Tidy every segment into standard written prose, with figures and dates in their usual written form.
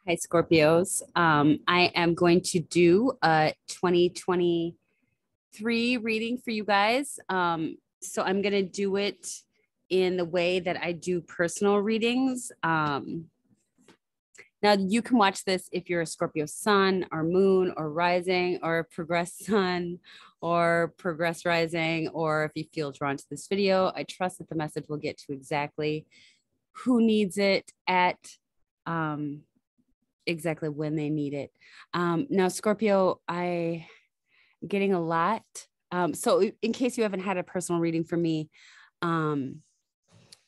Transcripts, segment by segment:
Hi, Scorpios. I am going to do a 2023 reading for you guys. So I'm going to do it in the way that I do personal readings. Now, you can watch this if you're a Scorpio sun or moon or rising or progress sun or progress rising, or if you feel drawn to this video. I trust that the message will get to exactly who needs it at um, exactly when they need it. Now, Scorpio, I getting a lot. So in case you haven't had a personal reading from me,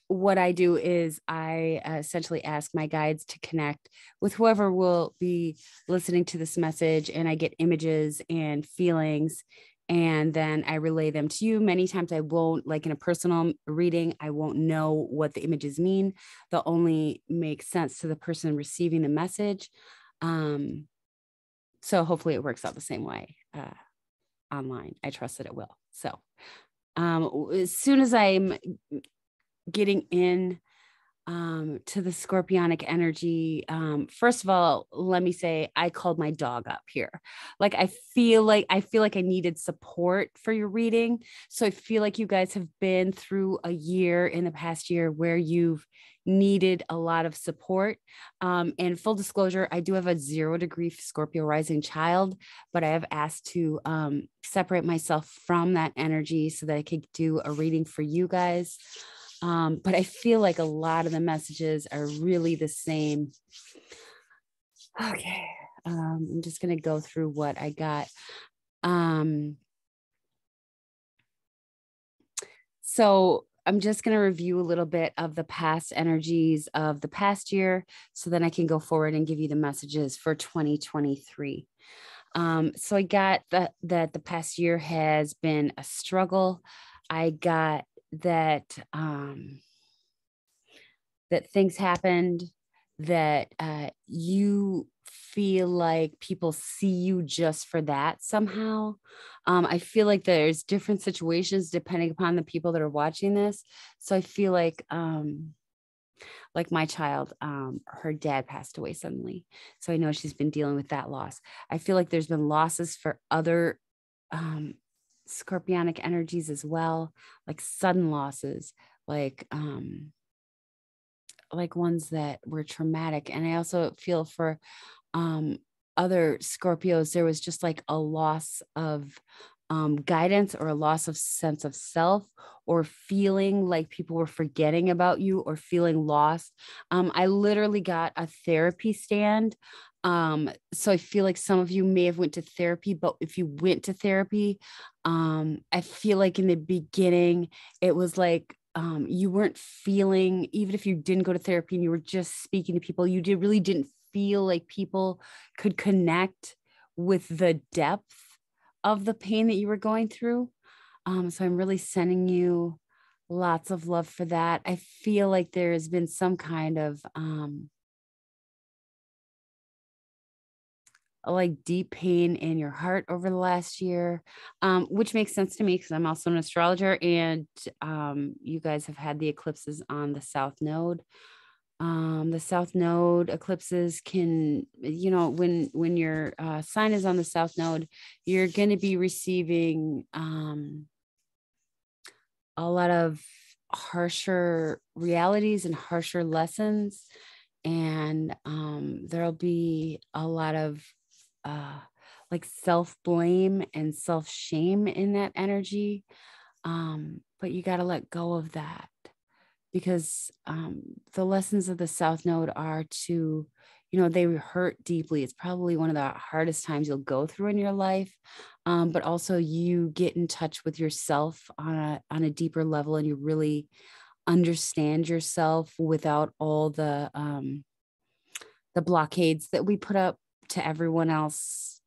what I do is I essentially ask my guides to connect with whoever will be listening to this message, and I get images and feelings, and then I relay them to you. Many times I won't, like in a personal reading, I won't know what the images mean. They'll only make sense to the person receiving the message. So hopefully it works out the same way online. I trust that it will. So as soon as I'm getting in to the scorpionic energy, first of all, let me say I called my dog up here. Like I feel like I needed support for your reading. So I feel like you guys have been through a year in the past year where you've needed a lot of support. And full disclosure, I do have a 0-degree Scorpio rising child, but I have asked to separate myself from that energy so that I could do a reading for you guys. But I feel like a lot of the messages are really the same. Okay. I'm just going to go through what I got. So I'm just going to review a little bit of the past energies of the past year, so then I can go forward and give you the messages for 2023. So I got that the past year has been a struggle. I got that that things happened, that you feel like people see you just for that somehow. I feel like there's different situations depending upon the people that are watching this. So I feel like my child, her dad passed away suddenly. So I know she's been dealing with that loss. I feel like there's been losses for other scorpionic energies as well, like sudden losses, like ones that were traumatic. And I also feel for other Scorpios, there was just like a loss of guidance, or a loss of sense of self, or feeling like people were forgetting about you, or feeling lost. I literally got a therapy stand. So I feel like some of you may have went to therapy, but if you went to therapy, I feel like in the beginning, it was like, you weren't feeling, even if you didn't go to therapy and you were just speaking to people, really didn't feel like people could connect with the depth of the pain that you were going through. So I'm really sending you lots of love for that. I feel like there has been some kind of like deep pain in your heart over the last year, which makes sense to me because I'm also an astrologer, and you guys have had the eclipses on the South Node. The South Node eclipses can, when your sign is on the South Node, you're going to be receiving a lot of harsher realities and harsher lessons. And there'll be a lot of like self-blame and self-shame in that energy. But you got to let go of that, because the lessons of the South Node are to, they hurt deeply. It's probably one of the hardest times you'll go through in your life. But also you get in touch with yourself on a deeper level, and you really understand yourself without all the blockades that we put up to everyone else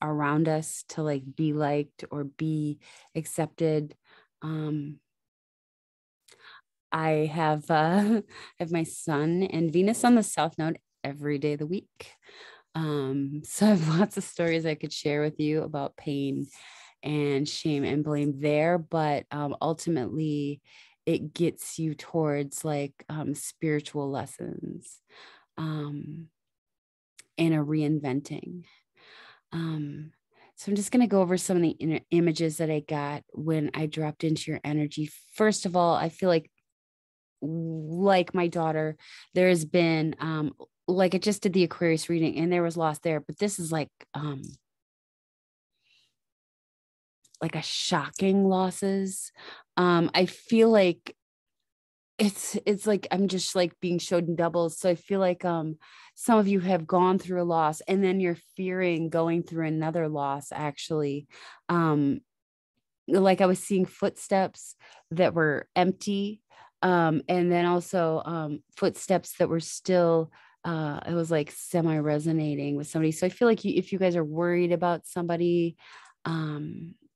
around us to like be liked or be accepted. I have my Sun and Venus on the South Node every day of the week. So I have lots of stories I could share with you about pain and shame and blame there, but ultimately it gets you towards like spiritual lessons. and a reinventing. So I'm just going to go over some of the images that I got when I dropped into your energy. First of all, I feel like my daughter, there has been, like I just did the Aquarius reading and there was loss there, but this is like a shocking losses. I feel like it's like I'm just like being showed in doubles. So I feel like some of you have gone through a loss and then you're fearing going through another loss actually. Like I was seeing footsteps that were empty. And then also footsteps that were still it was like semi resonating with somebody. So I feel like if you guys are worried about somebody,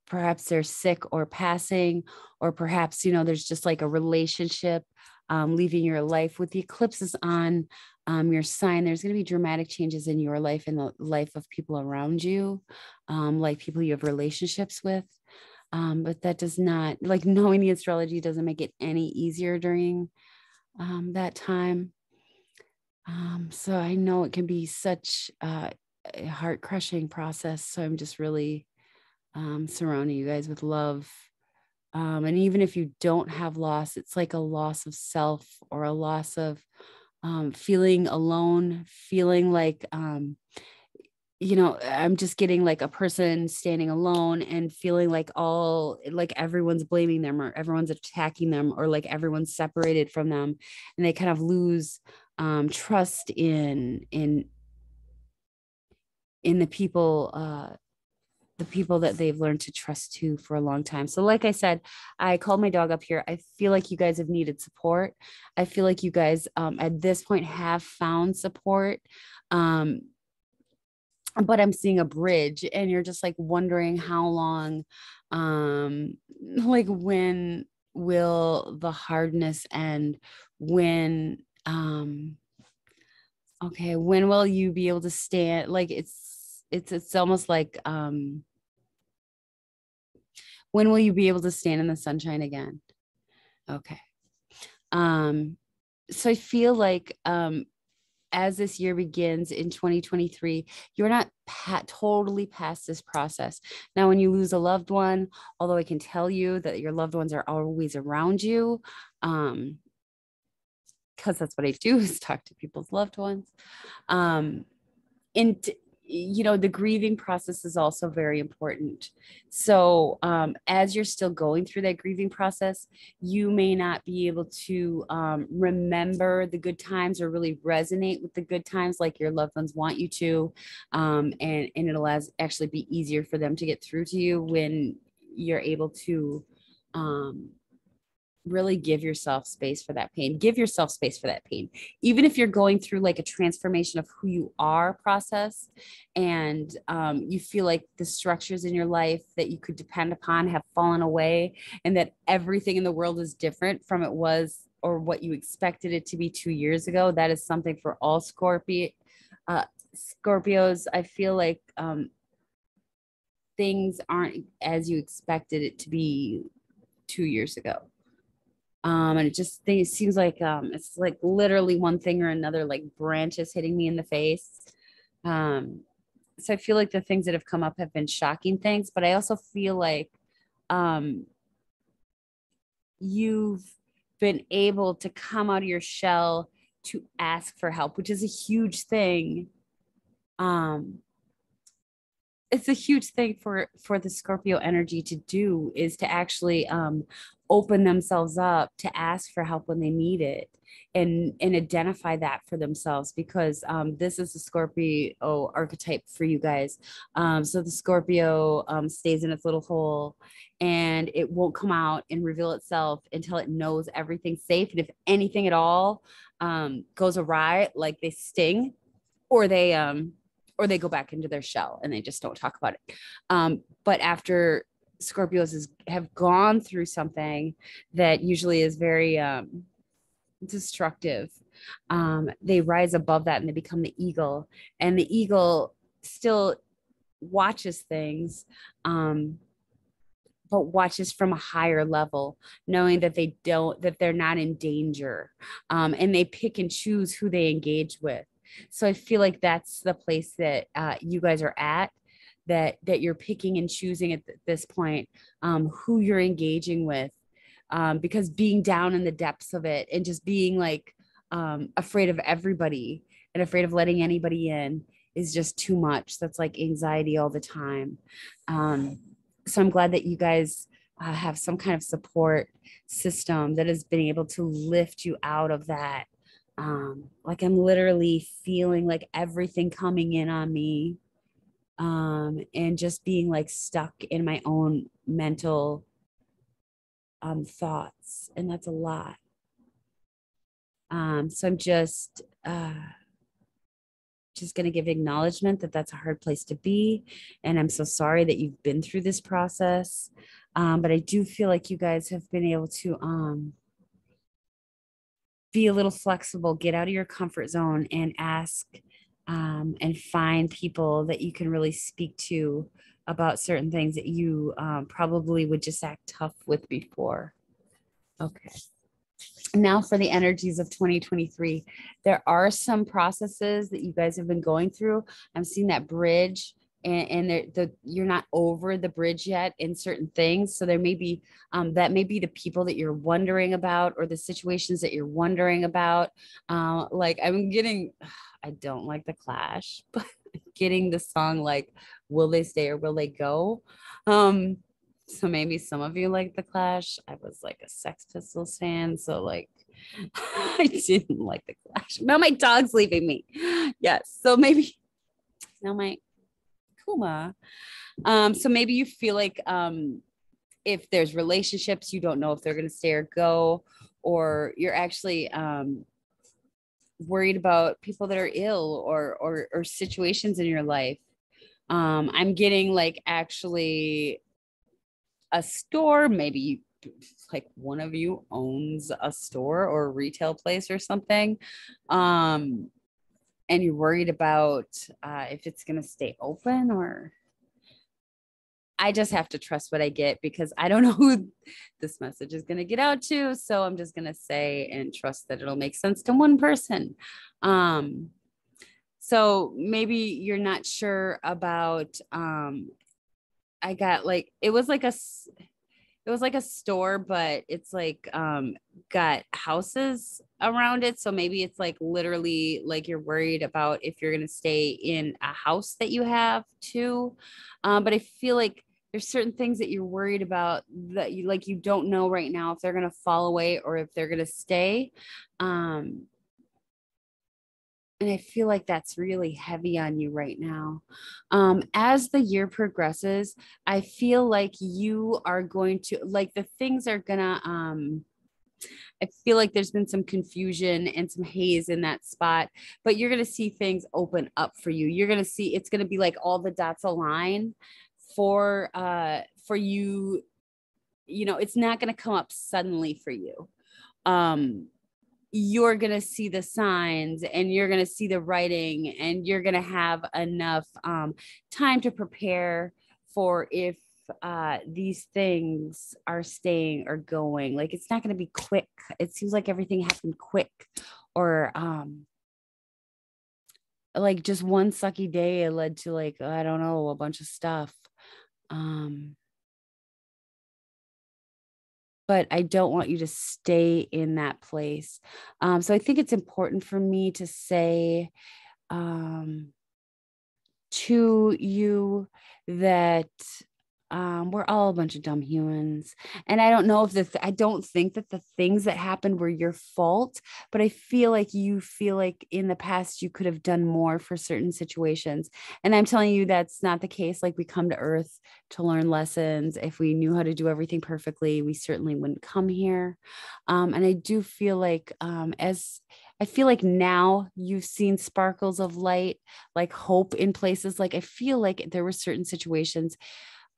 perhaps they're sick or passing, or perhaps, there's just like a relationship leaving your life. With the eclipses on your sign, there's going to be dramatic changes in your life and the life of people around you, like people you have relationships with. But that does not, like, knowing the astrology doesn't make it any easier during that time. So I know it can be such a heart crushing process. So I'm just really surrounding you guys with love. And even if you don't have loss, it's like a loss of self or a loss of feeling alone, feeling like, I'm just getting like a person standing alone and feeling like everyone's blaming them or everyone's attacking them or like everyone's separated from them, and they kind of lose trust in the people that they've learned to trust to for a long time. So like I said, I called my dog up here. I feel like you guys have needed support. I feel like you guys at this point have found support. But I'm seeing a bridge and you're just like wondering how long, like when will the hardness end? When, okay, when will you be able to stand? Like it's almost like, when will you be able to stand in the sunshine again? Okay. So I feel like, as this year begins in 2023, you're not totally past this process. Now, when you lose a loved one, although I can tell you that your loved ones are always around you, because that's what I do is talk to people's loved ones. And the grieving process is also very important. So as you're still going through that grieving process, you may not be able to remember the good times or really resonate with the good times like your loved ones want you to, and it'll actually be easier for them to get through to you when you're able to really give yourself space for that pain. Give yourself space for that pain. Even if you're going through like a transformation of who you are process, and you feel like the structures in your life that you could depend upon have fallen away, and that everything in the world is different from it was or what you expected it to be 2 years ago. That is something for all Scorpios. I feel like things aren't as you expected it to be 2 years ago. And it seems like it's like literally one thing or another, like branches hitting me in the face. So I feel like the things that have come up have been shocking things, but I also feel like you've been able to come out of your shell to ask for help, which is a huge thing. It's a huge thing for the Scorpio energy to do, is to actually open themselves up to ask for help when they need it, and identify that for themselves, because this is the Scorpio archetype for you guys. So the Scorpio stays in its little hole and it won't come out and reveal itself until it knows everything's safe, and if anything at all goes awry, like they sting or they go back into their shell and they just don't talk about it. But after Scorpios have gone through something that usually is very destructive, they rise above that and they become the eagle. And the eagle still watches things, but watches from a higher level, knowing that they're not in danger. And they pick and choose who they engage with. So I feel like that's the place that you guys are at, that you're picking and choosing at this point, who you're engaging with, because being down in the depths of it and just being like afraid of everybody and afraid of letting anybody in is just too much. That's like anxiety all the time. So I'm glad that you guys have some kind of support system that has been able to lift you out of that. Like I'm literally feeling like everything coming in on me, and just being like stuck in my own mental thoughts, and that's a lot. So I'm just going to give acknowledgement that that's a hard place to be, and I'm so sorry that you've been through this process. But I do feel like you guys have been able to be a little flexible, get out of your comfort zone, and ask and find people that you can really speak to about certain things that you probably would just act tough with before. Okay. Now for the energies of 2023. There are some processes that you guys have been going through. I'm seeing that bridge, and you're not over the bridge yet in certain things. So there may be that may be the people that you're wondering about, or the situations that you're wondering about. Like I'm getting, I don't like the Clash, but getting the song like "Will They Stay or Will They Go?" So maybe some of you like the Clash. I was like a Sex Pistols fan, so like I didn't like the Clash. Now my dog's leaving me. Yes, so maybe now my Kuma. So maybe you feel like if there's relationships, you don't know if they're going to stay or go, or you're actually worried about people that are ill, or situations in your life. I'm getting like actually a store, maybe like one of you owns a store or a retail place or something, and you're worried about if it's going to stay open. Or I just have to trust what I get, because I don't know who this message is going to get out to. So I'm just going to say and trust that it'll make sense to one person. So maybe you're not sure about I got like it was like a store, but it's like got houses around it. So maybe it's like literally like you're worried about if you're gonna stay in a house that you have too. But I feel like there's certain things that you're worried about that you don't know right now if they're gonna fall away or if they're gonna stay. And I feel like that's really heavy on you right now. As the year progresses, I feel like you are going to like the things are gonna I feel like there's been some confusion and some haze in that spot, but you're gonna see things open up for you. You're gonna see it's gonna be like all the dots align for you. You know, it's not gonna come up suddenly for you. You're going to see the signs, and you're going to see the writing, and you're going to have enough time to prepare for if these things are staying or going. Like it's not going to be quick. It seems like everything happened quick, or like just one sucky day it led to like, I don't know, a bunch of stuff. But I don't want you to stay in that place. So I think it's important for me to say to you that we're all a bunch of dumb humans. And I don't know if I don't think that the things that happened were your fault, but I feel like you feel like in the past you could have done more for certain situations. And I'm telling you, that's not the case. Like we come to Earth to learn lessons. If we knew how to do everything perfectly, we certainly wouldn't come here. And I do feel like I feel like now you've seen sparkles of light, like hope in places. Like I feel like there were certain situations.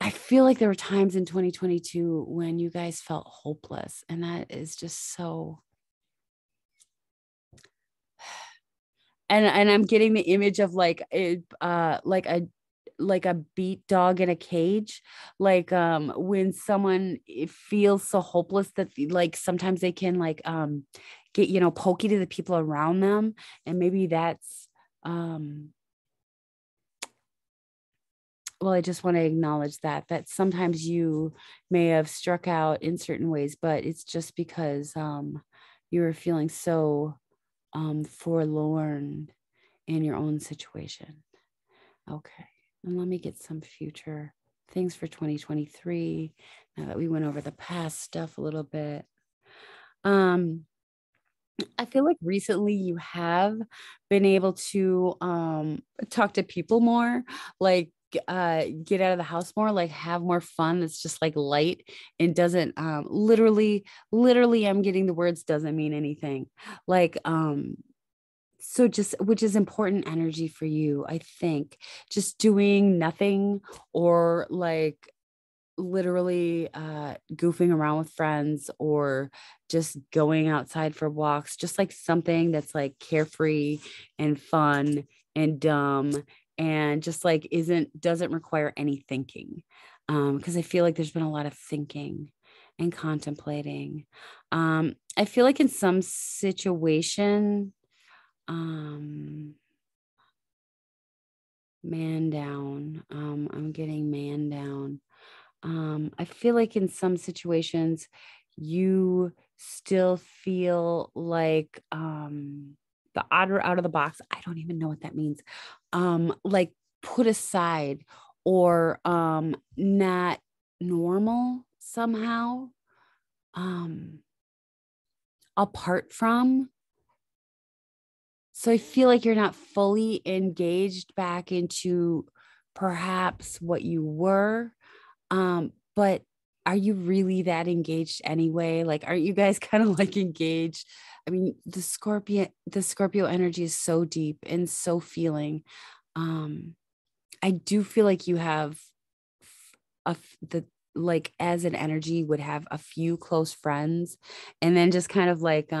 I feel like there were times in 2022 when you guys felt hopeless, and that is just so. And I'm getting the image of like a beat dog in a cage, like when someone feels so hopeless that like sometimes they can like get pokey to the people around them, and maybe that's um, well, I just want to acknowledge that sometimes you may have struck out in certain ways, but it's just because you were feeling so forlorn in your own situation. Okay. And let me get some future things for 2023 now that we went over the past stuff a little bit. I feel like recently you have been able to talk to people more, like get out of the house more, like have more fun. It's just like light and doesn't literally I'm getting the words doesn't mean anything. Like so just which is important energy for you, I think. Just doing nothing or like literally goofing around with friends or just going outside for walks, just like something that's like carefree and fun and dumb and just like doesn't require any thinking. Because I feel like there's been a lot of thinking and contemplating. I feel like in some situation, man down. I'm getting man down. I feel like in some situations, you still feel like the odd or out of the box. I don't even know what that means. Like put aside or not normal somehow. Apart from. So I feel like you're not fully engaged back into perhaps what you were. But are you really that engaged anyway? Like, aren't you guys kind of like engaged? I mean, the Scorpio energy is so deep and so feeling. Um, I do feel like you have the like as an energy would have a few close friends and then just kind of like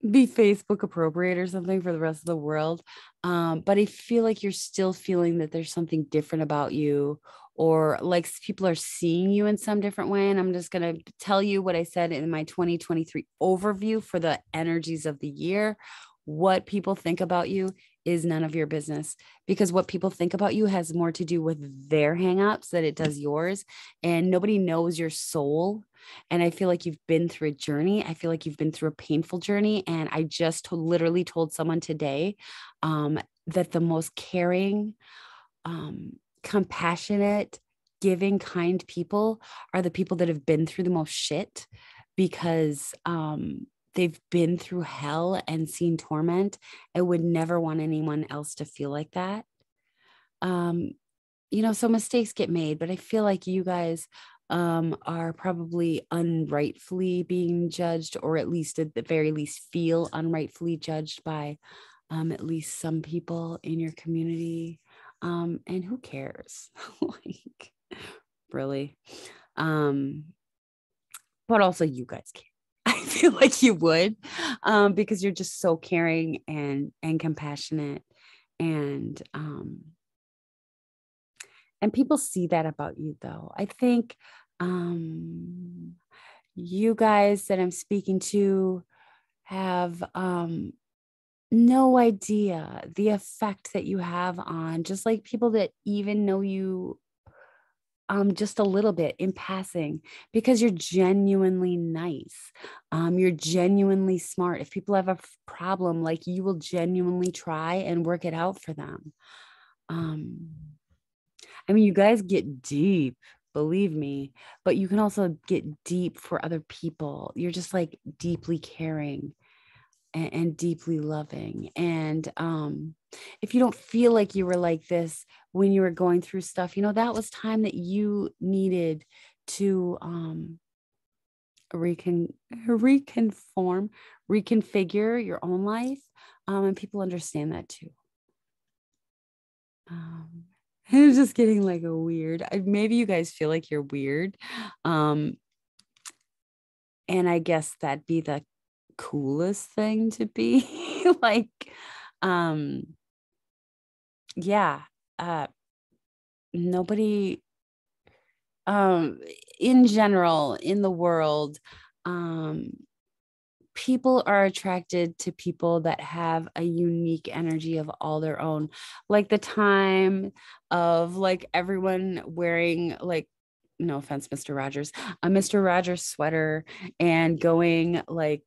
be Facebook appropriate or something for the rest of the world. But I feel like you're still feeling that there's something different about you, or like people are seeing you in some different way. And I'm just going to tell you what I said in my 2023 overview for the energies of the year. What people think about you is none of your business, because what people think about you has more to do with their hangups than it does yours. And nobody knows your soul. And I feel like you've been through a journey. I feel like you've been through a painful journey. And I just literally told someone today that the most caring, compassionate, giving, kind people are the people that have been through the most shit, because they've been through hell and seen torment. I would never want anyone else to feel like that. Um, so mistakes get made, but I feel like you guys are probably unrightfully being judged, or at least at the very least feel unrightfully judged by at least some people in your community. And who cares? Like, really? Um, but also you guys care. I feel like you would, because you're just so caring and compassionate, and people see that about you, though. I think you guys that I'm speaking to have no idea the effect that you have on just like people that even know you just a little bit in passing, because you're genuinely nice. You're genuinely smart. If people have a problem, like you will genuinely try and work it out for them. Um, I mean, you guys get deep, believe me, but you can also get deep for other people. You're just like deeply caring and deeply loving. And if you don't feel like you were like this when you were going through stuff, that was time that you needed to reconform, reconfigure your own life. And people understand that too. Um, it's just getting like a weird, maybe you guys feel like you're weird. And I guess that'd be the coolest thing to be. Like, um, yeah, nobody, um, in general, in the world, um, people are attracted to people that have a unique energy of all their own. Like the time of like everyone wearing like, no offense, Mr. Rogers, a Mr. Rogers sweater and going like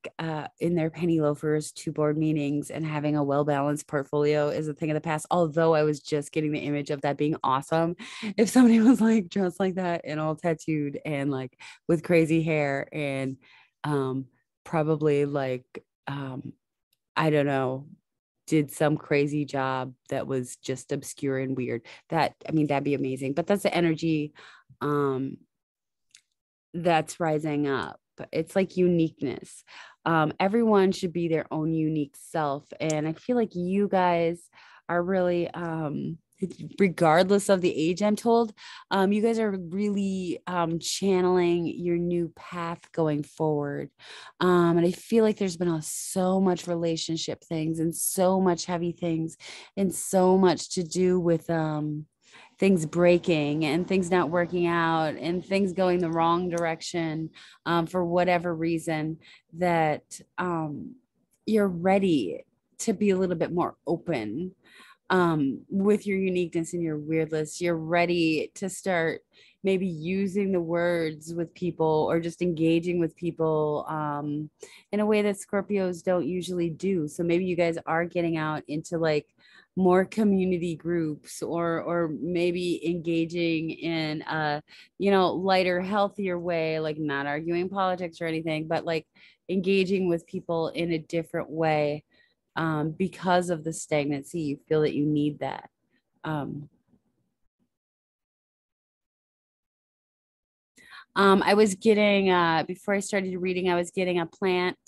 in their penny loafers to board meetings and having a well-balanced portfolio is a thing of the past. Although I was just getting the image of that being awesome. If somebody was like dressed like that and all tattooed and like with crazy hair and um probably like I don't know, did some crazy job that was just obscure and weird. That I mean, that'd be amazing. But that's the energy um that's rising up. It's like uniqueness. Everyone should be their own unique self. And I feel like you guys are really regardless of the age, I'm told, you guys are really channeling your new path going forward. And I feel like there's been so much relationship things and so much heavy things and so much to do with things breaking and things not working out and things going the wrong direction for whatever reason, that you're ready to be a little bit more open with your uniqueness and your weirdness. You're ready to start maybe using the words with people or just engaging with people in a way that Scorpios don't usually do. So maybe you guys are getting out into like more community groups, or maybe engaging in a lighter, healthier way, like not arguing politics or anything, but like engaging with people in a different way because of the stagnancy. You feel that you need that. Um, I was getting, before I started reading, I was getting a plant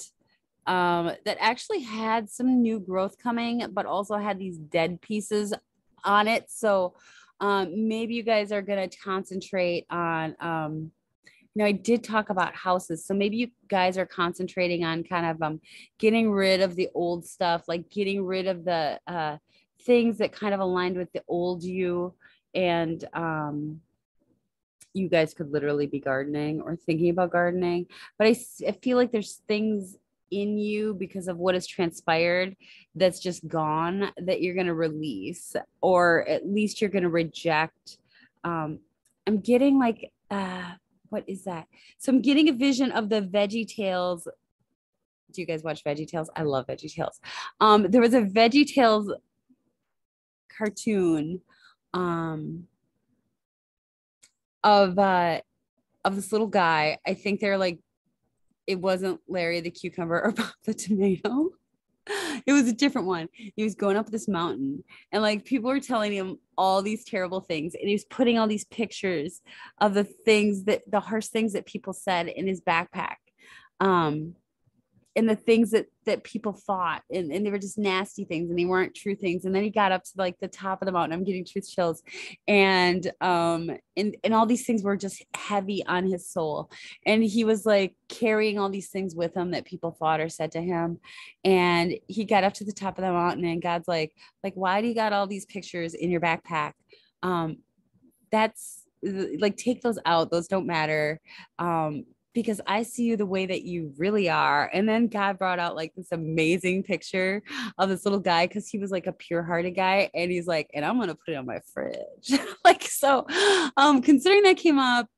that actually had some new growth coming, but also had these dead pieces on it. So maybe you guys are going to concentrate on, I did talk about houses. So maybe you guys are concentrating on kind of getting rid of the old stuff, like getting rid of the things that kind of aligned with the old you. And you guys could literally be gardening or thinking about gardening. But I feel like there's things in you because of what has transpired that's just gone that you're going to release, or at least you're going to reject. I'm getting like, what is that? So I'm getting a vision of the Veggie Tales. Do you guys watch Veggie Tales? I love Veggie Tales. There was a Veggie Tales cartoon of this little guy. I think they're like, it wasn't Larry the cucumber or Bob the tomato. It was a different one. He was going up this mountain and like people were telling him all these terrible things. And he was putting all these pictures of the harsh things that people said in his backpack. And the things that people thought, and they were just nasty things and they weren't true things. And then he got up to like the top of the mountain. I'm getting truth chills. And all these things were just heavy on his soul. And he was like carrying all these things with him that people thought or said to him. And he got up to the top of the mountain and God's like, why do you got all these pictures in your backpack? That's like, take those out. Those don't matter. Because I see you the way that you really are. And then God brought out like this amazing picture of this little guy because he was like a pure-hearted guy. And he's like, and I'm gonna put it on my fridge. Like, so considering that came up,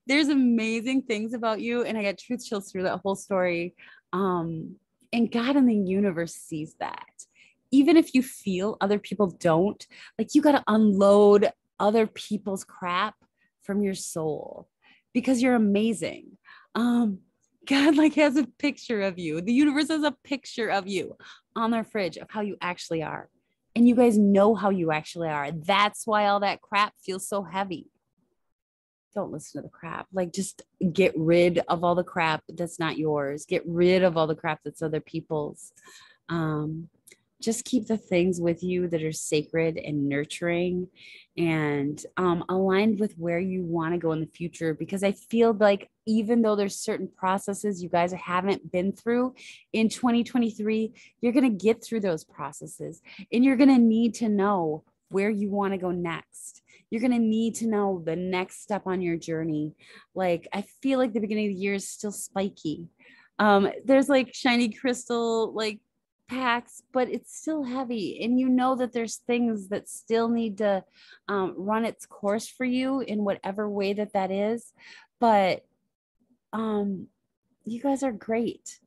there's amazing things about you. And I got truth chills through that whole story. And God in the universe sees that. Even if you feel other people don't, like you gotta unload other people's crap from your soul because you're amazing. God like has a picture of you. The universe has a picture of you on their fridge of how you actually are. And you guys know how you actually are. That's why all that crap feels so heavy. Don't listen to the crap. Like, just get rid of all the crap that's not yours. Get rid of all the crap that's other people's. Just keep the things with you that are sacred and nurturing and aligned with where you want to go in the future. Because I feel like even though there's certain processes you guys haven't been through in 2023, you're going to get through those processes and you're going to need to know where you want to go next. You're going to need to know the next step on your journey. Like, I feel like the beginning of the year is still spiky. There's like shiny crystal like packs, but it's still heavy. And you know that there's things that still need to run its course for you in whatever way that that is. But um, you guys are great.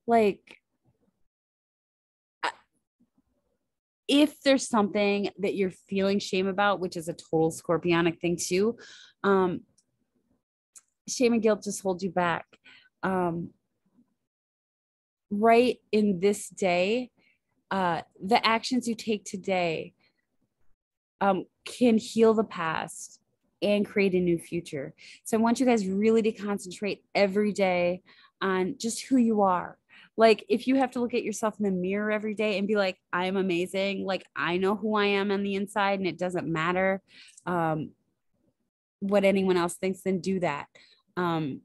Like, if there's something that you're feeling shame about, which is a total scorpionic thing too, um, shame and guilt just hold you back. Um, right in this day, the actions you take today can heal the past and create a new future. So I want you guys really to concentrate every day on just who you are. Like, if you have to look at yourself in the mirror every day and be like, I'm amazing, like, I know who I am on the inside, and it doesn't matter um, what anyone else thinks, then do that. Um,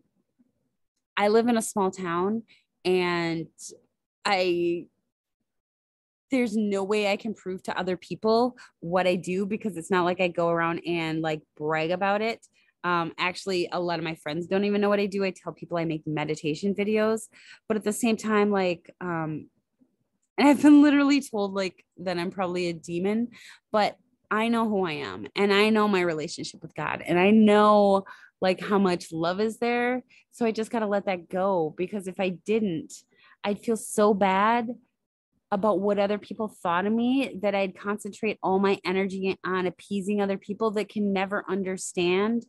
I live in a small town, and I there's no way I can prove to other people what I do, because it's not like I go around and like brag about it. Actually, a lot of my friends don't even know what I do. I tell people I make meditation videos, but at the same time, like, and I've been literally told like that I'm probably a demon, but I know who I am, and I know my relationship with God, and I know like how much love is there. So I just got to let that go, because if I didn't, I'd feel so bad about what other people thought of me that I'd concentrate all my energy on appeasing other people that can never understand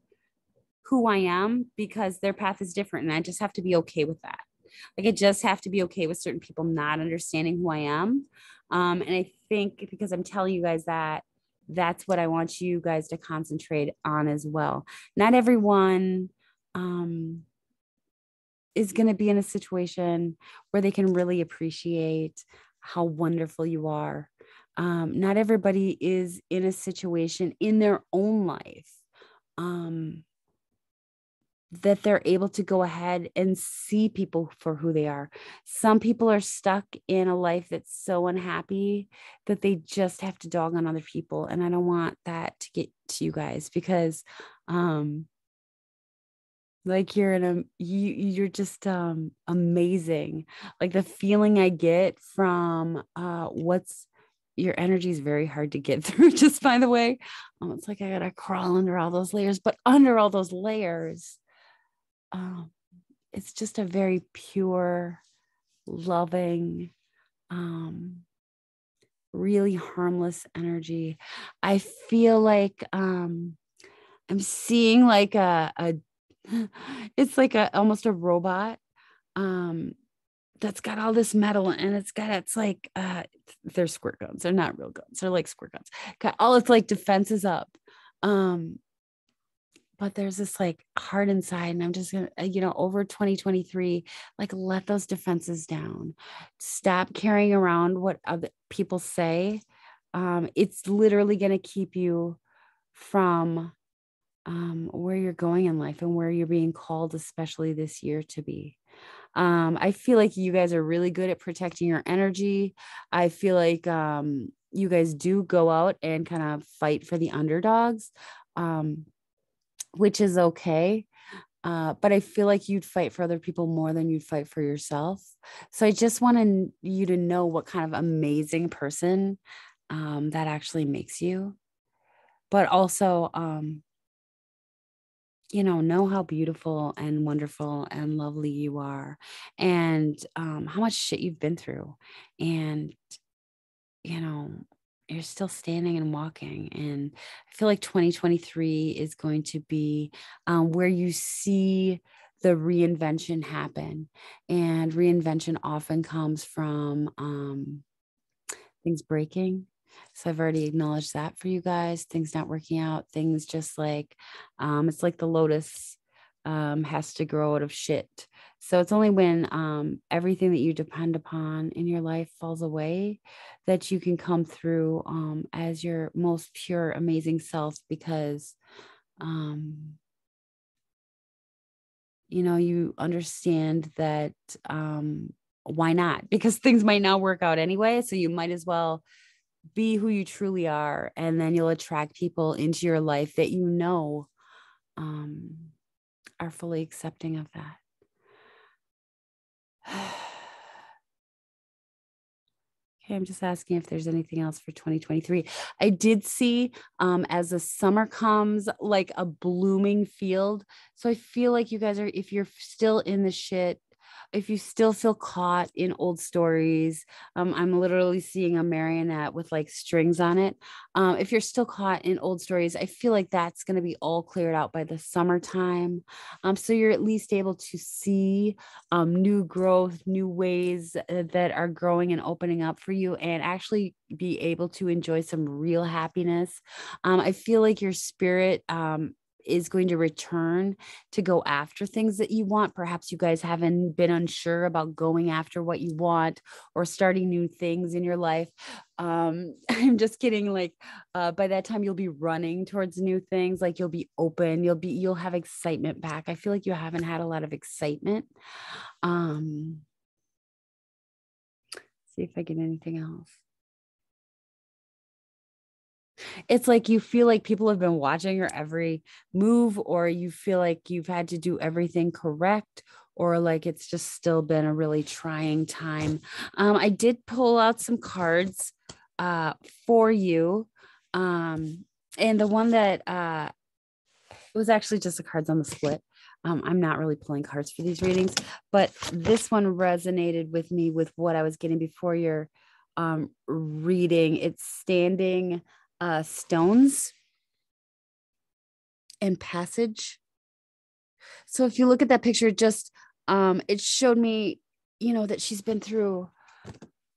who I am, because their path is different. And I just have to be okay with that. Like, I just have to be okay with certain people not understanding who I am. And I think because I'm telling you guys that, that's what I want you guys to concentrate on as well. Not everyone is going to be in a situation where they can really appreciate how wonderful you are. Not everybody is in a situation in their own life that they're able to go ahead and see people for who they are. Some people are stuck in a life that's so unhappy that they just have to dog on other people. And I don't want that to get to you guys, because like, you're just amazing. Like, the feeling I get from what's your energy is very hard to get through, just by the way. It's like I gotta crawl under all those layers, but under all those layers, um, it's just a very pure, loving, really harmless energy. I feel like I'm seeing like a it's like a almost a robot um that's got all this metal, and it's like they're squirt guns. They're not real guns. They're like squirt guns. Got all its like defenses up. Um but there's this like heart inside, and I'm just gonna over 2023, like, let those defenses down. Stop carrying around what other people say. It's literally going to keep you from where you're going in life and where you're being called, especially this year, to be. I feel like you guys are really good at protecting your energy. I feel like you guys do go out and kind of fight for the underdogs, which is okay. But I feel like you'd fight for other people more than you'd fight for yourself. So I just want you to know what kind of amazing person that actually makes you. But also, know how beautiful and wonderful and lovely you are, and how much shit you've been through. And, you know, you're still standing and walking. And I feel like 2023 is going to be where you see the reinvention happen. And reinvention often comes from things breaking. So I've already acknowledged that for you guys. Things not working out, things just like, it's like the lotus has to grow out of shit. So it's only when everything that you depend upon in your life falls away that you can come through as your most pure, amazing self, because, you understand that why not? Because things might not work out anyway. So you might as well be who you truly are, and then you'll attract people into your life that um, are fully accepting of that. Okay, I'm just asking if there's anything else for 2023. I did see as the summer comes, like a blooming field. So I feel like you guys are, if you're still in the shit, if you still feel caught in old stories, I'm literally seeing a marionette with like strings on it. If you're still caught in old stories, I feel like that's going to be all cleared out by the summertime. So you're at least able to see new growth, new ways that are growing and opening up for you, and actually be able to enjoy some real happiness. I feel like your spirit is going to return to go after things that you want. Perhaps you guys haven't been unsure about going after what you want or starting new things in your life. I'm just kidding. Like by that time, you'll be running towards new things. Like you'll be open. You'll have excitement back. I feel like you haven't had a lot of excitement. Um, see if I get anything else. It's like you feel like people have been watching your every move, or you feel like you've had to do everything correct, or like it's just still been a really trying time. I did pull out some cards for you. And the one that it was actually just the cards on the split. I'm not really pulling cards for these readings, but this one resonated with me with what I was getting before your reading. It's standing stones and passage. So if you look at that picture, just it showed me, that she's been through,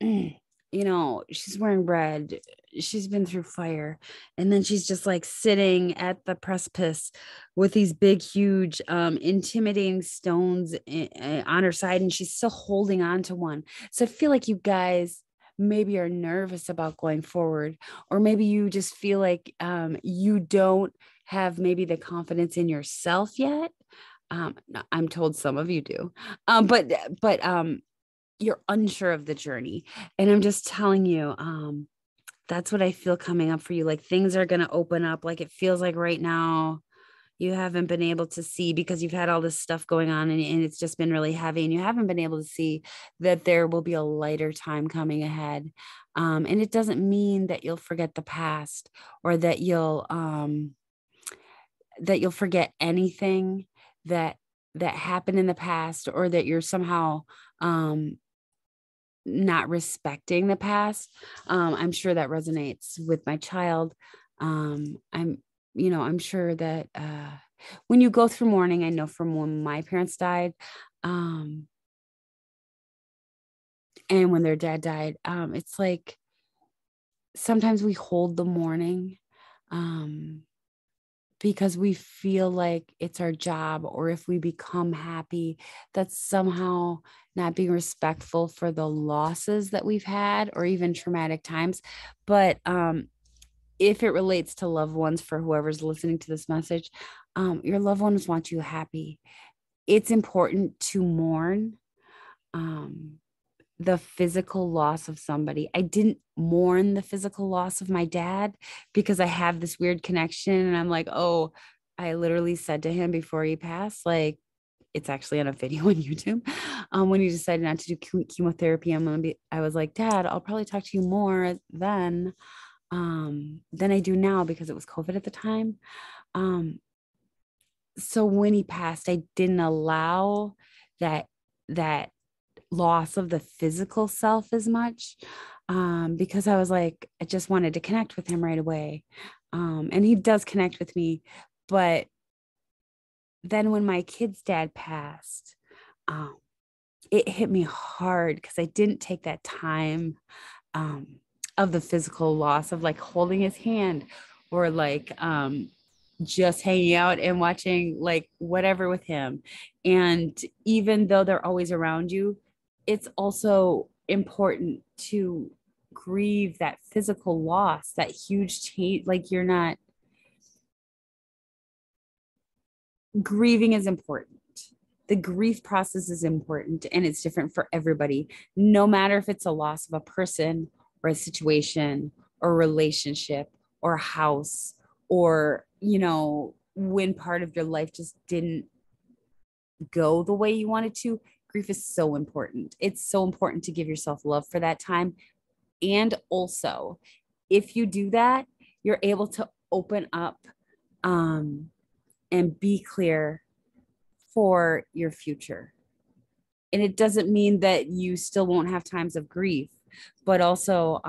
she's wearing red. She's been through fire. And then she's just like sitting at the precipice with these big, huge, intimidating stones on her side. And she's still holding on to one. So I feel like you guys maybe are nervous about going forward, or maybe you just feel like you don't have maybe the confidence in yourself yet. I'm told some of you do, but you're unsure of the journey. And I'm just telling you, that's what I feel coming up for you. Like things are going to open up. Like it feels like right now you haven't been able to see because you've had all this stuff going on, and it's just been really heavy, and you haven't been able to see that there will be a lighter time coming ahead. And it doesn't mean that you'll forget the past, or that you'll forget anything that happened in the past, or that you're somehow not respecting the past. I'm sure that resonates with my child. I'm sure that when you go through mourning, I know from when my parents died, and when their dad died, it's like sometimes we hold the mourning because we feel like it's our job, or if we become happy, that's somehow not being respectful for the losses that we've had, or even traumatic times. But if it relates to loved ones, for whoever's listening to this message, your loved ones want you happy. It's important to mourn the physical loss of somebody. I didn't mourn the physical loss of my dad because I have this weird connection. And I'm like, oh, I literally said to him before he passed, like, it's actually on a video on YouTube. When he decided not to do chemotherapy, I was like, Dad, I'll probably talk to you more than I do now, because it was COVID at the time. So when he passed, I didn't allow that loss of the physical self as much, because I was like, I just wanted to connect with him right away. And he does connect with me. But then when my kid's dad passed, it hit me hard because I didn't take that time of the physical loss of like holding his hand, or like just hanging out and watching like whatever with him. And even though they're always around you, it's also important to grieve that physical loss, that huge change. Like you're not grieving is important. The grief process is important, and it's different for everybody, no matter if it's a loss of a person or a situation or a relationship or a house, or, when part of your life just didn't go the way you wanted to. Grief is so important. It's so important to give yourself love for that time, And also, if you do that, you're able to open up and be clear for your future. And it doesn't mean that you still won't have times of grief, but also,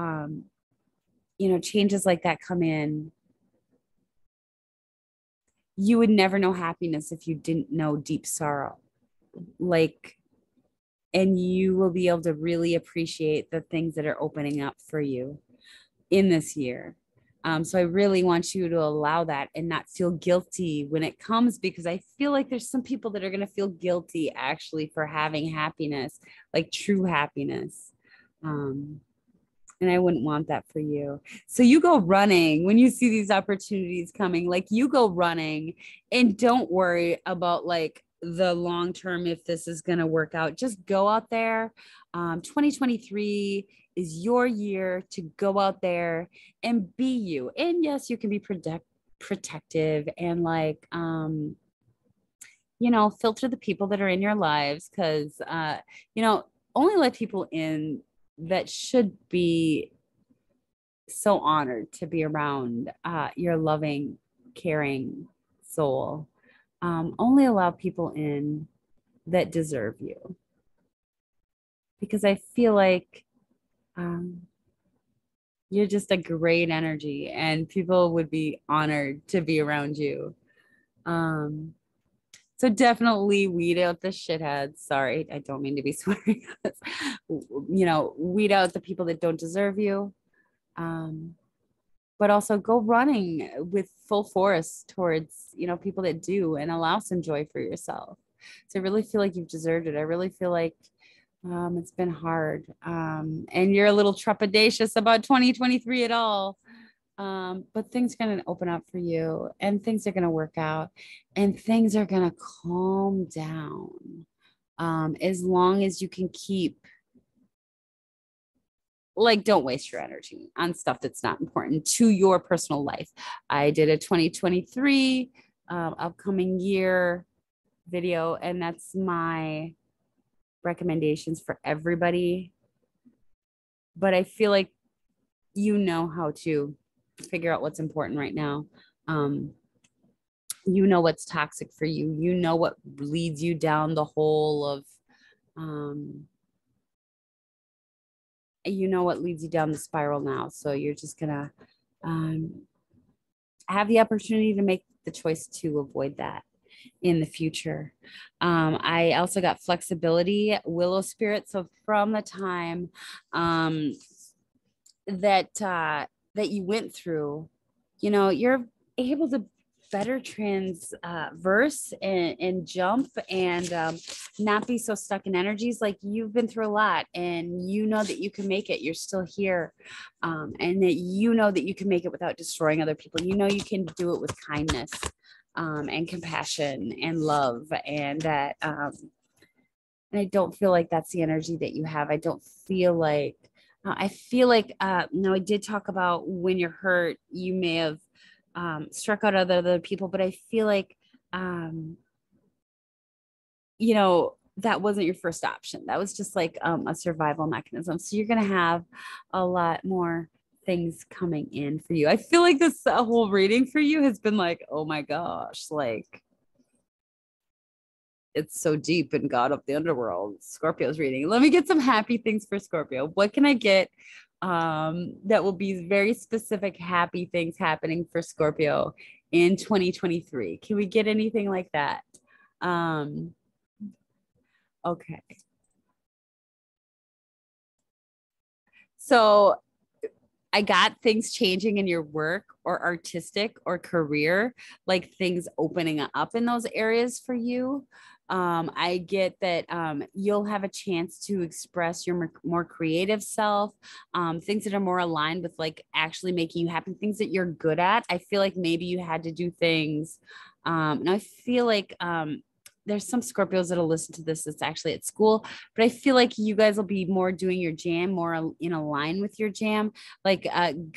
changes like that come in. You would never know happiness if you didn't know deep sorrow. Like, and you will be able to really appreciate the things that are opening up for you in this year. So I really want you to allow that and not feel guilty when it comes, because I feel like there's some people that are going to feel guilty actually for having happiness, like true happiness. And I wouldn't want that for you. So you go running when you see these opportunities coming, like you go running and don't worry about like the long term, if this is going to work out. Just go out there. 2023 is your year to go out there and be you. And yes, you can be protective and like, filter the people that are in your lives, because, only let people in that should be so honored to be around your loving, caring soul. Only allow people in that deserve you. Because I feel like you're just a great energy and people would be honored to be around you. So definitely weed out the shitheads. Sorry, I don't mean to be swearing. Weed out the people that don't deserve you. But also go running with full force towards, people that do, and allow some joy for yourself. So I really feel like you've deserved it. I really feel like it's been hard. And you're a little trepidatious about 2023 at all. But things are going to open up for you and things are going to work out and things are going to calm down. As long as you can keep, like, don't waste your energy on stuff that's not important to your personal life. I did a 2023 upcoming year video, and that's my recommendations for everybody. But I feel like you know how to figure out what's important right now. You know what's toxic for you. You know what leads you down the hole of, what leads you down the spiral now. So you're just gonna have the opportunity to make the choice to avoid that in the future. I also got flexibility, willow spirit. So from the time that you went through, you're able to better transverse and jump and not be so stuck in energies. Like, you've been through a lot and you know that you can make it. You're still here, and that you know that you can make it without destroying other people. You can do it with kindness and compassion and love, and that and I don't feel like that's the energy that you have. I don't feel like I feel like no, I did talk about when you're hurt, you may have struck out other people, but I feel like that wasn't your first option. That was just like a survival mechanism. So you're gonna have a lot more things coming in for you. I feel like this whole reading for you has been like, oh my gosh, like, it's so deep in God of the Underworld. Scorpio's reading. Let me get some happy things for Scorpio. What can I get that will be very specific happy things happening for Scorpio in 2023? Can we get anything like that? Okay. So I got things changing in your work or artistic or career, like things opening up in those areas for you. I get that you'll have a chance to express your more creative self, things that are more aligned with like actually making you happy, things that you're good at. I feel like maybe you had to do things. And I feel like there's some Scorpios that'll listen to this that's actually at school, but I feel like you guys will be more doing your jam, more in a line with your jam, like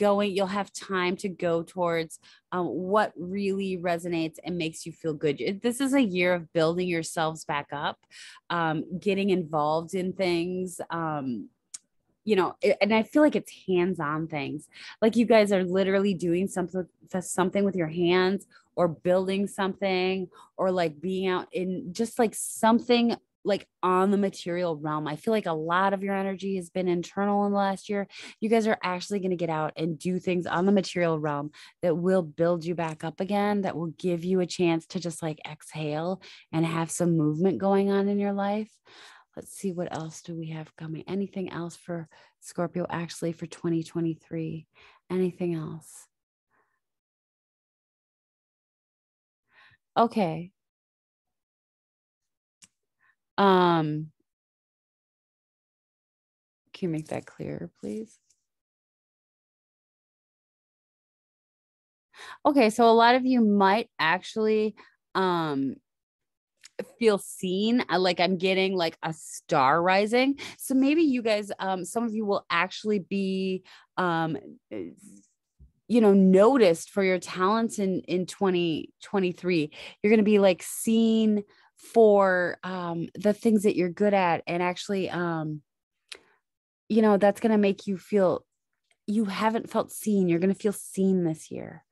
you'll have time to go towards what really resonates and makes you feel good. This is a year of building yourselves back up, getting involved in things, and I feel like it's hands-on things. Like you guys are literally doing something with your hands, or building something, or like being out in just like something like on the material realm. I feel like a lot of your energy has been internal in the last year. You guys are actually going to get out and do things on the material realm that will build you back up again, that will give you a chance to just like exhale and have some movement going on in your life. Let's see, what else do we have coming? Anything else for Scorpio actually for 2023? Anything else? Okay. Um, can you make that clearer, please? Okay, so a lot of you might actually um feel seen. Like I'm getting like a star rising. So maybe you guys, some of you will actually be um noticed for your talents in 2023. You're going to be like seen for the things that you're good at, and actually that's going to make you feel you haven't felt seen. You're going to feel seen this year.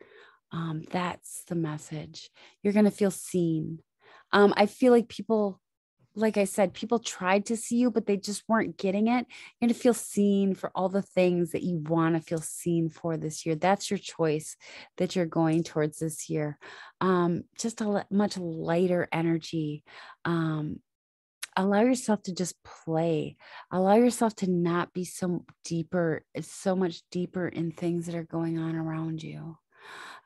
That's the message. You're going to feel seen. I feel like people, like I said, people tried to see you, but they just weren't getting it. You're going to feel seen for all the things that you want to feel seen for this year. That's your choice that you're going towards this year. Just a much lighter energy. Allow yourself to just play. Allow yourself to not be so much deeper in things that are going on around you.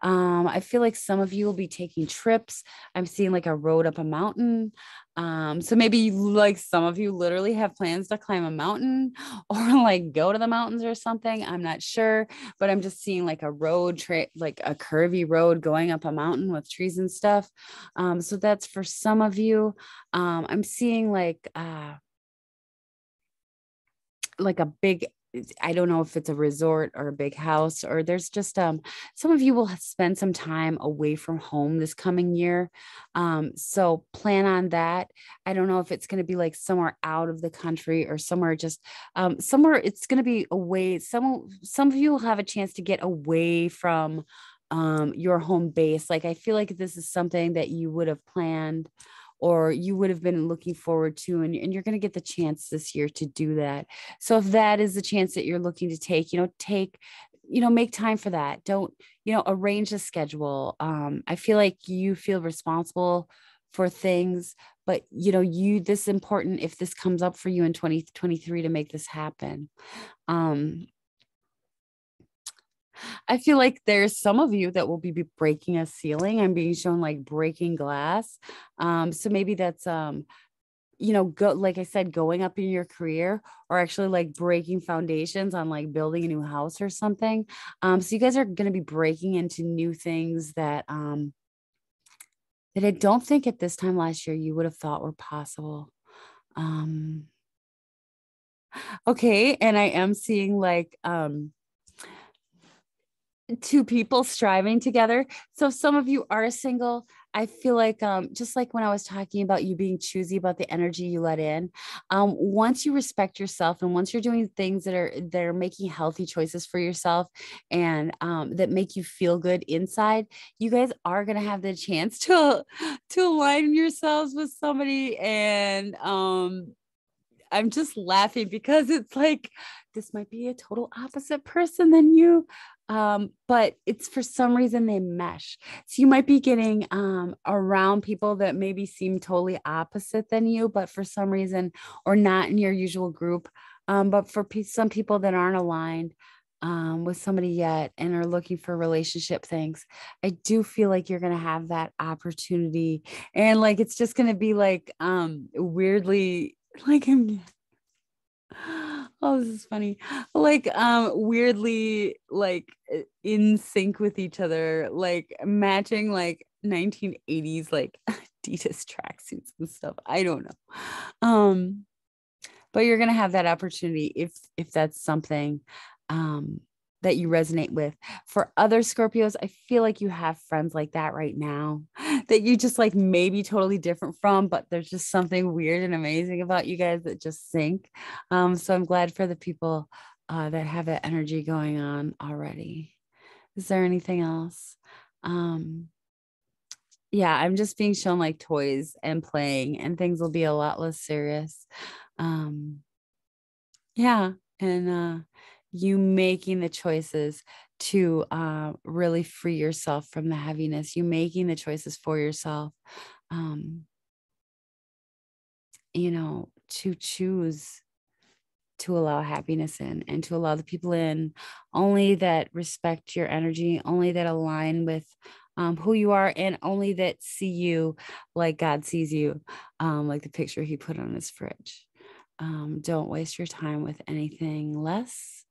I feel like some of you will be taking trips. I'm seeing like a road up a mountain. So maybe like some of you literally have plans to climb a mountain or like go to the mountains or something. I'm not sure, but I'm just seeing like a like a curvy road going up a mountain with trees and stuff. So that's for some of you. I'm seeing like a big, I don't know if it's a resort or a big house, or there's just some of you will spend some time away from home this coming year. So plan on that. I don't know if it's going to be like somewhere out of the country or somewhere just somewhere it's going to be away. Some of you will have a chance to get away from your home base. Like I feel like this is something that you would have planned or you would have been looking forward to, and you're going to get the chance this year to do that. So if that is the chance that you're looking to take, make time for that. Don't, arrange a schedule. I feel like you feel responsible for things, but this is important if this comes up for you in 2023 to make this happen. I feel like there's some of you that will be breaking a ceiling. I'm being shown like breaking glass. So maybe that's go, like I said, going up in your career, or actually like breaking foundations on like building a new house or something. So you guys are going to be breaking into new things that I don't think at this time last year you would have thought were possible. Um, okay, and I am seeing like two people striving together. So some of you are single. I feel like just like when I was talking about you being choosy about the energy you let in, once you respect yourself and once you're doing things that are making healthy choices for yourself and that make you feel good inside, you guys are gonna have the chance to align yourselves with somebody. And I'm just laughing because it's like this might be a total opposite person than you. But it's for some reason they mesh. So you might be getting around people that maybe seem totally opposite than you, but for some reason, or not in your usual group. But for some people that aren't aligned with somebody yet and are looking for relationship things, I do feel like you're gonna have that opportunity. And like it's just gonna be like weirdly like I'm oh, this is funny. Like weirdly like in sync with each other, like matching like 1980s like Adidas tracksuits and stuff. I don't know. But you're gonna have that opportunity if that's something. Um that you resonate with. For other Scorpios, I feel like you have friends like that right now that you just like maybe totally different from, but there's just something weird and amazing about you guys that just sync. So I'm glad for the people that have that energy going on already. Is there anything else? Yeah, I'm just being shown like toys and playing, and things will be a lot less serious. Um, yeah, and you making the choices to really free yourself from the heaviness, you making the choices for yourself, um, to choose to allow happiness in and to allow the people in only that respect your energy, only that align with who you are, and only that see you like God sees you, like the picture he put on his fridge. Don't waste your time with anything less.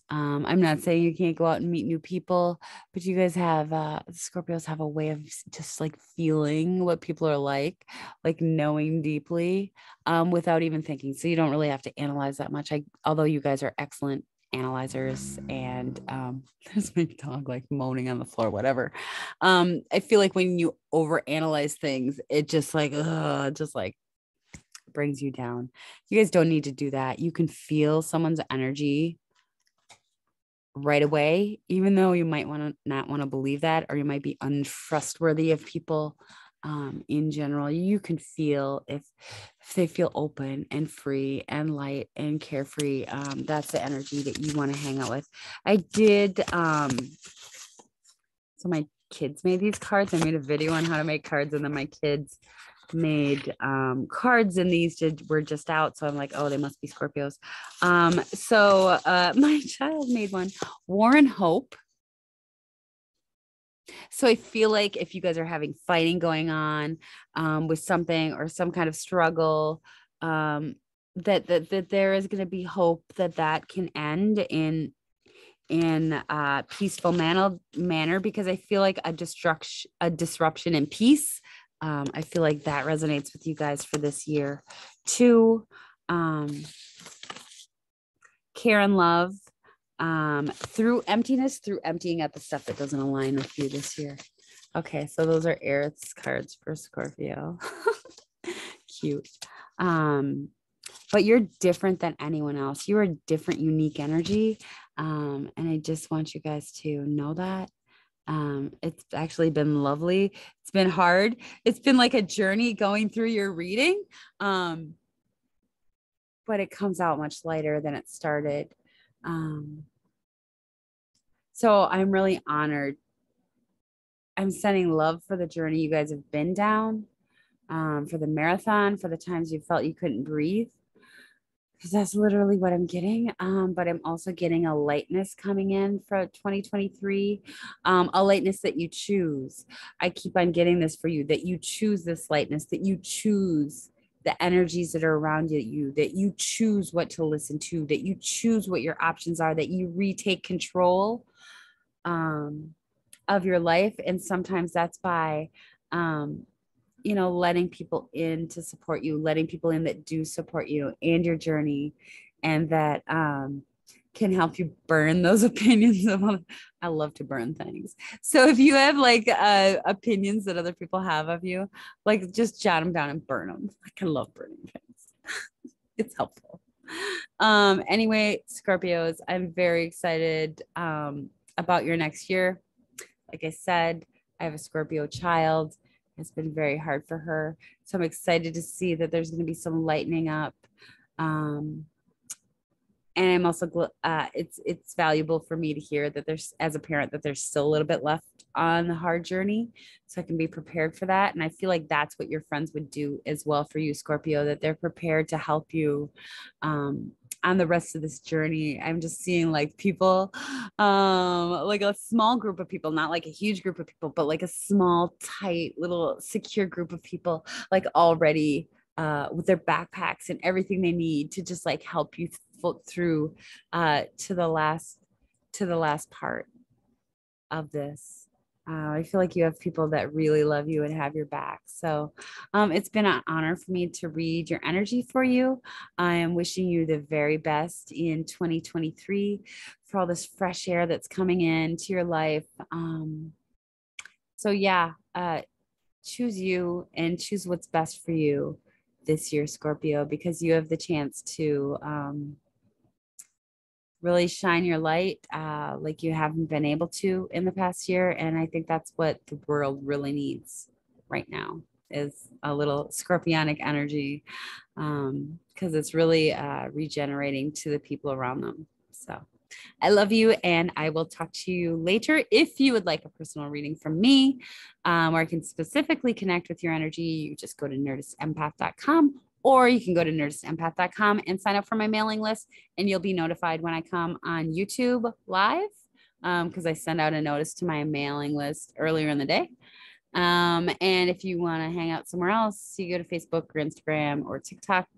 I'm not saying you can't go out and meet new people, but you guys have Scorpios have a way of just like feeling what people are like knowing deeply, without even thinking. So you don't really have to analyze that much. Although you guys are excellent analyzers, and there's my dog like moaning on the floor, whatever. I feel like when you overanalyze things, it just like brings you down. You guys don't need to do that. You can feel someone's energy right away, even though you might not want to believe that, or you might be untrustworthy of people in general. You can feel if they feel open and free and light and carefree. That's the energy that you want to hang out with. I did so my kids made these cards. I made a video on how to make cards, and then my kids made cards, and these were just out. So I'm like, oh, they must be Scorpios. So my child made one, War and Hope. So I feel like if you guys are having fighting going on with something or some kind of struggle, that there is going to be hope that can end in a peaceful manner, because I feel like a disruption in peace. I feel like that resonates with you guys for this year. Two, care and love, through emptiness, through emptying out the stuff that doesn't align with you this year. Okay, so those are Aerith's cards for Scorpio. Cute. But you're different than anyone else. You're a different, unique energy. And I just want you guys to know that. It's actually been lovely. It's been hard. It's been like a journey going through your reading. But it comes out much lighter than it started. So I'm really honored. I'm sending love for the journey you guys have been down, for the marathon, for the times you felt you couldn't breathe, because that's literally what I'm getting. But I'm also getting a lightness coming in for 2023, a lightness that you choose. I keep on getting this for you, that you choose this lightness, that you choose the energies that are around you, that you choose what to listen to, that you choose what your options are, that you retake control of your life. And sometimes that's by letting people in to support you, letting people in that do support you and your journey, and that can help you burn those opinions of, I love to burn things. So if you have like opinions that other people have of you, like just jot them down and burn them. I love burning things. It's helpful. Anyway, Scorpios, I'm very excited about your next year. Like I said, I have a Scorpio child. It's been very hard for her. So I'm excited to see that there's going to be some lightening up. And I'm also it's valuable for me to hear that there's, as a parent, that there's still a little bit left on the hard journey, so I can be prepared for that. And I feel like that's what your friends would do as well for you, Scorpio, that they're prepared to help you on the rest of this journey. I'm just seeing like people, like a small group of people, not like a huge group of people, but like a small, tight, little secure group of people, like already with their backpacks and everything they need to just like help you through to the last part of this. I feel like you have people that really love you and have your back. So it's been an honor for me to read your energy for you. I am wishing you the very best in 2023 for all this fresh air that's coming into your life. So, yeah, choose you and choose what's best for you this year, Scorpio, because you have the chance to really shine your light like you haven't been able to in the past year. And I think that's what the world really needs right now is a little scorpionic energy because it's really regenerating to the people around them. So I love you, and I will talk to you later. If you would like a personal reading from me, or I can specifically connect with your energy, you just go to nerdistempath.com, or you can go to nerdistempath.com and sign up for my mailing list, and you'll be notified when I come on YouTube live because I send out a notice to my mailing list earlier in the day. And if you want to hang out somewhere else, you go to Facebook or Instagram or TikTok.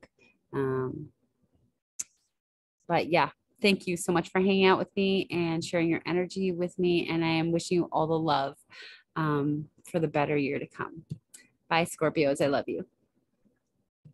But yeah, thank you so much for hanging out with me and sharing your energy with me. And I am wishing you all the love for the better year to come. Bye, Scorpios. I love you.